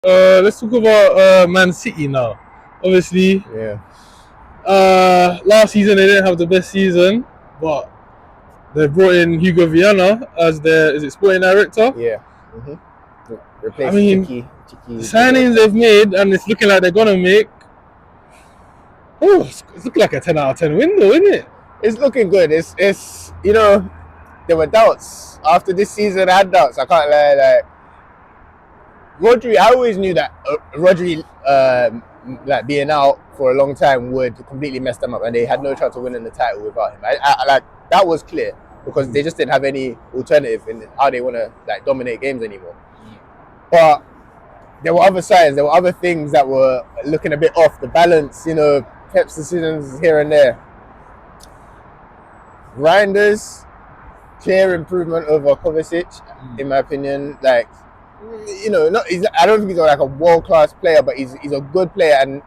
Let's talk about Man City now. Obviously, Yeah. last season they didn't have the best season, but they brought in Hugo Viana as their sporting director. Yeah. Mm-hmm. Replace I mean, Chicky. The signings they've made, and it's looking like they're gonna make. Oh, it's looking like a 10 out of 10 window, isn't it? It's looking good. It's there were doubts after this season. I had doubts. I can't lie. Like Rodri, I always knew that Rodri, like being out for a long time, would completely mess them up, and they had no chance of winning the title without him. I like that was clear because they just didn't have any alternative in how they want to like dominate games anymore. But there were other signs. There were other things that were looking a bit off. The balance, Pep's decisions here and there. Reinders, clear improvement over Kovacic, in my opinion. Like, I don't think he's like a world-class player, but he's a good player and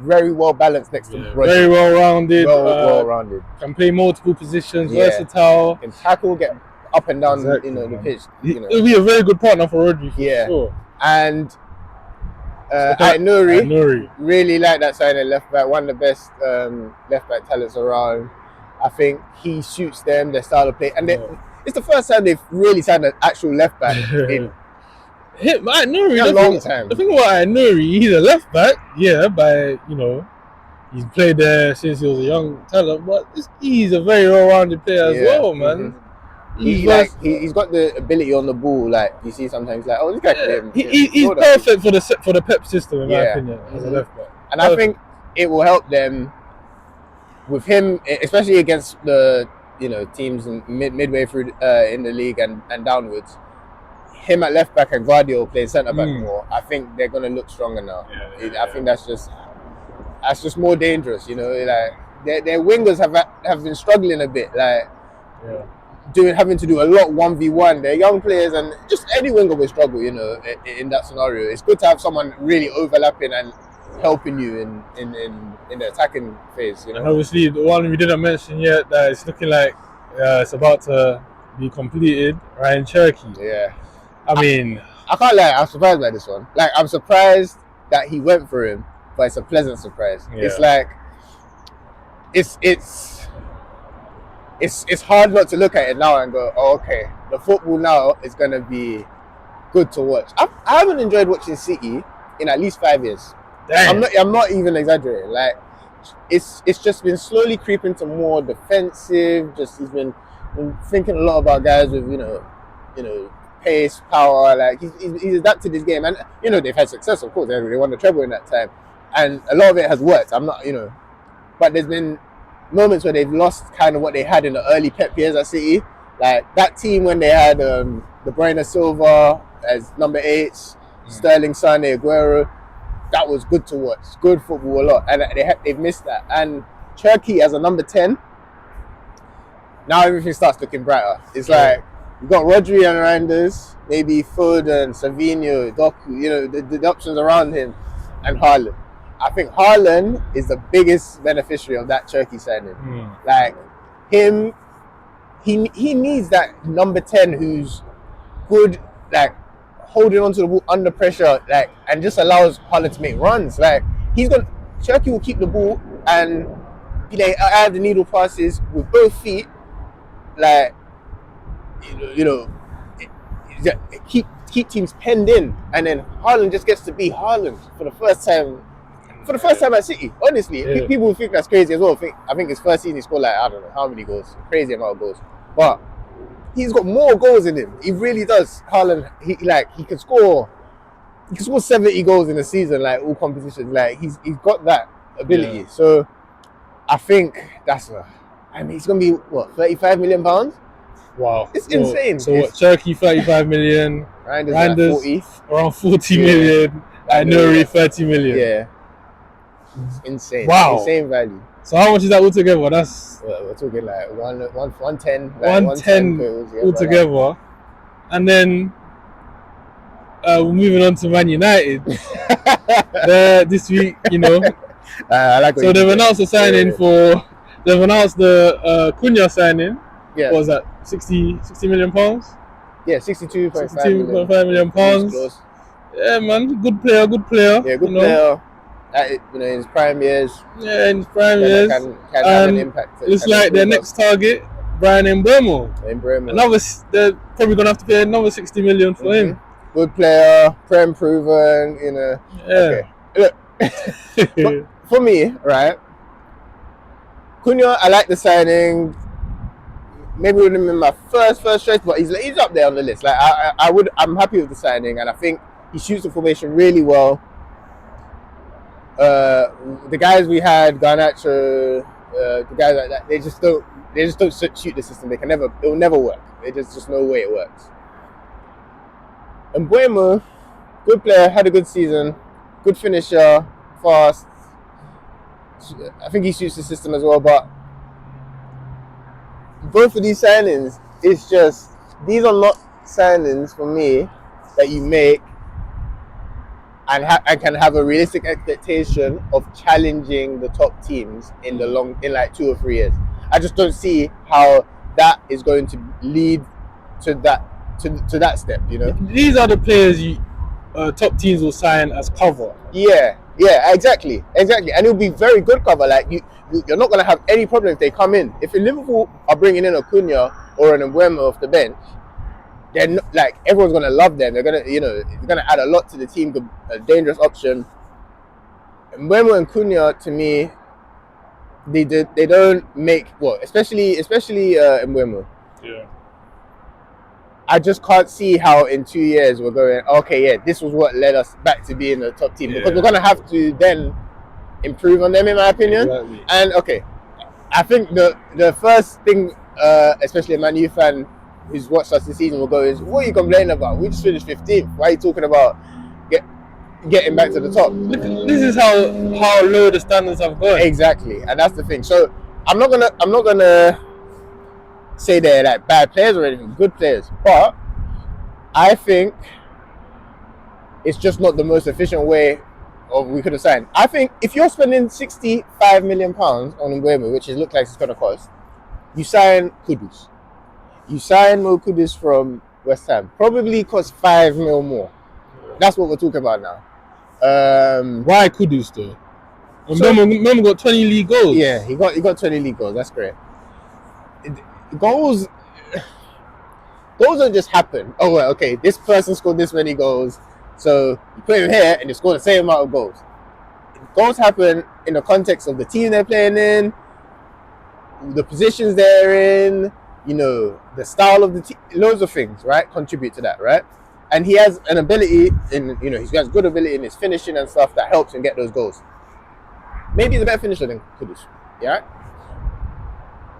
very well balanced next to Rodri. Very well-rounded. Well-rounded. Can play multiple positions, versatile. Can tackle, get up and down, the pitch. It'll be a very good partner for Rodri, for sure. And Nouri, really like that signing left back, one of the best left back talents around. I think he suits them, their style of play, and it's the first time they've really signed an actual left back in a long time. The thing about Nouri, he's a left back, he's played there since he was a young talent, but he's a very well-rounded player as well, man. Mm-hmm. He's got the ability on the ball. Like you see sometimes, like this guy. He's perfect for the Pep system, in my opinion, as a left back. And I think it will help them with him, especially against the teams midway through in the league and downwards. Him at left back and Guardiola playing centre back more. I think they're gonna look stronger now. I think that's just more dangerous. Like their wingers have been struggling a bit. Like having to do a lot 1v1. They're young players, and just any winger will struggle. In that scenario, it's good to have someone really overlapping and helping you in the attacking phase. And obviously, the one we didn't mention yet that it's looking like it's about to be completed. Ryan Cherky. Yeah. I mean, I can't lie. I'm surprised by this one. Like, I'm surprised that he went for him, but it's a pleasant surprise. Yeah. It's like it's hard not to look at it now and go, oh, okay, the football now is gonna be good to watch. I haven't enjoyed watching City in at least 5 years. Damn. I'm not even exaggerating. Like, it's just been slowly creeping to more defensive. Just he's been thinking a lot about guys with pace, power. Like he's adapted his game, and they've had success. Of course, they won the treble in that time, and a lot of it has worked. I'm not, but there's been moments where they've lost kind of what they had in the early Pep years at City. Like that team when they had De Bruyne, Silva as number 8s, Sterling, Sane, Aguero. That was good to watch. Good football a lot, and they've missed that. And Cherky as a number 10. Now everything starts looking brighter. It's like you've got Rodri and Reinders, maybe Foden, Savinho, Doku, the options around him, and Haaland. I think Haaland is the biggest beneficiary of that Cherky signing. Like him, he needs that number 10 who's good, like holding onto the ball under pressure, like, and just allows Haaland to make runs. Like Cherky will keep the ball and add the needle passes with both feet. Like keep teams penned in, and then Haaland just gets to be Haaland for the first time at City. Honestly, people think that's crazy as well. I think his first season he scored like I don't know how many goals, crazy amount of goals, but he's got more goals in him. He really does. Haaland, he can score 70 goals in a season, like all competitions. Like he's got that ability. Yeah. So I think he's gonna be what, £35 million? Wow, it's insane. So Cherky 35 million, Reinders around 40 million, and Nouri 30 million. Yeah, it's insane. Wow, insane value. So how much is that altogether? We're talking like 110. 110 altogether, and then we're moving on to Man United. This week, I like. So they've announced the signing for. They've announced the Cunha signing. Yeah. What was that? 60 million pounds? Yeah, 62.5 million pounds. Yeah, man. Good player. Yeah, good you know. player. In his prime years. Yeah, in his prime Then years. can have an impact. Looks like their next target, Brian Mbeumo. They're probably gonna have to pay another 60 million for him. Good player, prem proven. Yeah. Okay. Look, but for me, right? Cunha, I like the signing. Maybe wouldn't have been my first choice, but he's up there on the list. Like I'm happy with the signing, and I think he shoots the formation really well. The guys we had, Garnacho, the guys like that, they just don't shoot the system. It will never work. There's just no way it works. And Mbeumo, good player, had a good season, good finisher, fast. I think he shoots the system as well, but both of these signings, these are not signings for me that you make and can have a realistic expectation of challenging the top teams in like 2 or 3 years. I just don't see how that is going to lead to that step. These are the players top teams will sign as cover. Yeah, exactly, and it'll be very good cover. Like you're not going to have any problem if they come in. If Liverpool are bringing in a Cunha or an Mbeumo off the bench, then like everyone's gonna love them. They're gonna, it's gonna add a lot to the team. A dangerous option. Mbeumo and Cunha, to me, they don't make especially Mbeumo. Yeah. I just can't see how in 2 years we're going. Okay, yeah, this was what led us back to being a top team, because we're gonna have to then improve on them, in my opinion. Exactly. And okay, I think the first thing, especially a Man U fan who's watched us this season, will go is, what are you complaining about? We just finished 15th. Why are you talking about getting back to the top? This is how low the standards have gone. Exactly, and that's the thing. So I'm not gonna say they're like bad players or anything, good players, but I think it's just not the most efficient way we could have signed. I think if you're spending £65 million on Mbeumo, which it looks like it's gonna cost, you sign Kudus. You sign Mo Kudus from West Ham. Probably cost $5 million more. That's what we're talking about now. Why Kudus though? Mbeumo got 20 league goals. Yeah, he got 20 league goals. That's great. Goals don't just happen. Oh well, okay. This person scored this many goals, so you put him here and you score the same amount of goals. Goals happen in the context of the team they're playing in, the positions they're in. The style of the team, loads of things, right, contribute to that, right? And he has an ability he has good ability in his finishing and stuff that helps him get those goals. Maybe he's a better finisher than Kudus, yeah?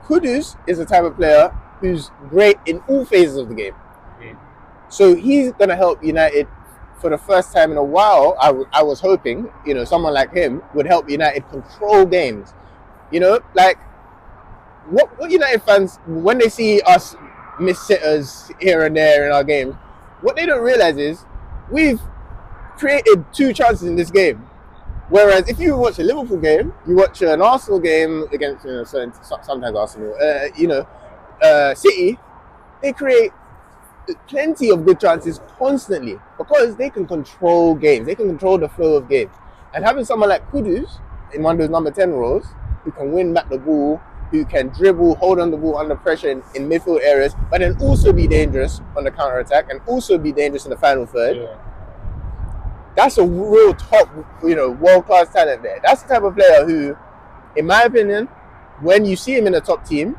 Kudus is the type of player who's great in all phases of the game. So he's going to help United for the first time in a while. I was hoping, someone like him would help United control games. Like, what United fans, when they see us miss sitters here and there in our games, what they don't realize is we've created 2 chances in this game. Whereas if you watch a Liverpool game, you watch an Arsenal game against sometimes Arsenal, City, they create plenty of good chances constantly because they can control games. They can control the flow of games. And having someone like Kudus in one of those number 10 roles, who can win back the ball, who can dribble, hold on the ball under pressure in midfield areas, but then also be dangerous on the counter attack and also be dangerous in the final third. Yeah. That's a real top, world-class talent there. That's the type of player who, in my opinion, when you see him in a top team,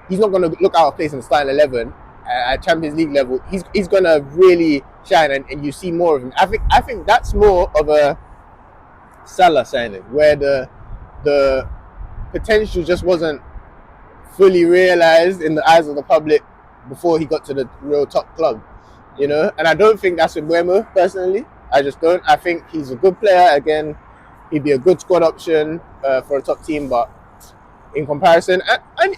he's not going to look out of place in the starting 11 at Champions League level. He's going to really shine, and you see more of him. I think that's more of a Salah signing, where the potential just wasn't fully realized in the eyes of the public before he got to the real top club, And I don't think that's with Mbeumo, personally. I just don't. I think he's a good player. Again, he'd be a good squad option for a top team, but in comparison, and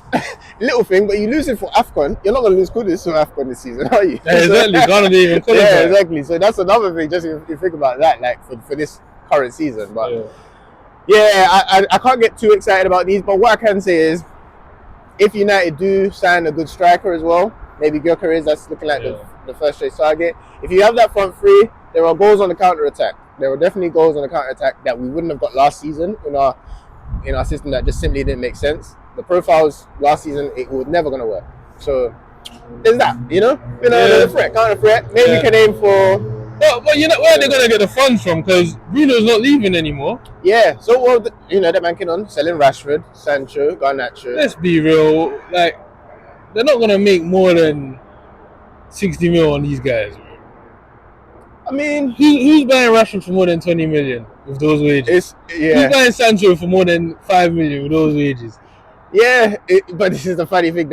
little thing, but you lose him for AFCON, you're not going to lose Kudus for AFCON this season, are you? Yeah, exactly. Gonna be even cooler. Yeah, exactly. So that's another thing, just if you think about that, like for this current season. But I can't get too excited about these, but what I can say is, if United do sign a good striker as well, maybe Gyökeres, that's looking like the first choice target. If you have that front three, there are goals on the counter attack. There were definitely goals on the counter attack that we wouldn't have got last season in our system that just simply didn't make sense. The profiles last season, it was never going to work. So there's that, there's a threat, counter threat. Maybe we can aim for. But you know where they're gonna get the funds from? Because Bruno's not leaving anymore. Yeah, so they're banking on selling Rashford, Sancho, Garnacho. Let's be real, like they're not gonna make more than 60 mil on these guys. I mean, who's buying Rashford for more than 20 million with those wages? Who's buying Sancho for more than 5 million with those wages? Yeah, but this is the funny thing.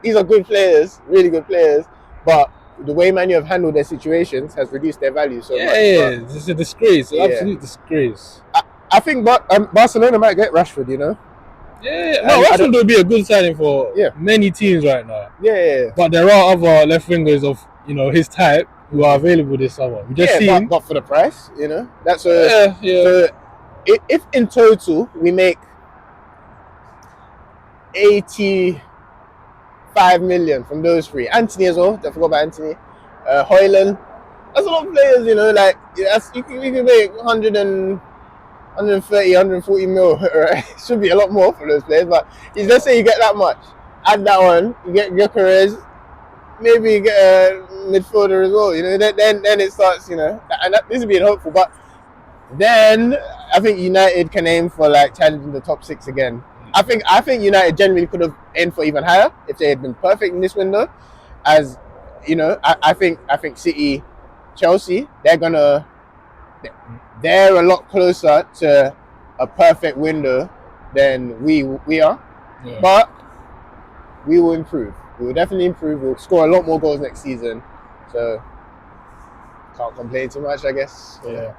These are good players, really good players, but the way Man U have handled their situations has reduced their value so much. Yeah, it's a disgrace, absolute disgrace. I think Barcelona might get Rashford, Yeah, no, Rashford would be a good signing for many teams right now. Yeah. But there are other left wingers of his type who are available this summer. We just seen, but for the price, that's a So if in total we make 85 million from those three. Anthony as well. Don't forget about Anthony. Højlund. That's a lot of players, you can make 130, 140 mil, right? Should be a lot more for those players, but let's say you get that much. Add that one, you get Gyökeres, maybe you get a midfielder as well, then it starts, and this is being hopeful, but then I think United can aim for challenging the top 6 again. I think United genuinely could have aimed for even higher if they had been perfect in this window. As I think City, Chelsea, they're a lot closer to a perfect window than we are. Yeah. But we will improve. We will definitely improve. We'll score a lot more goals next season. So can't complain too much, I guess. Yeah.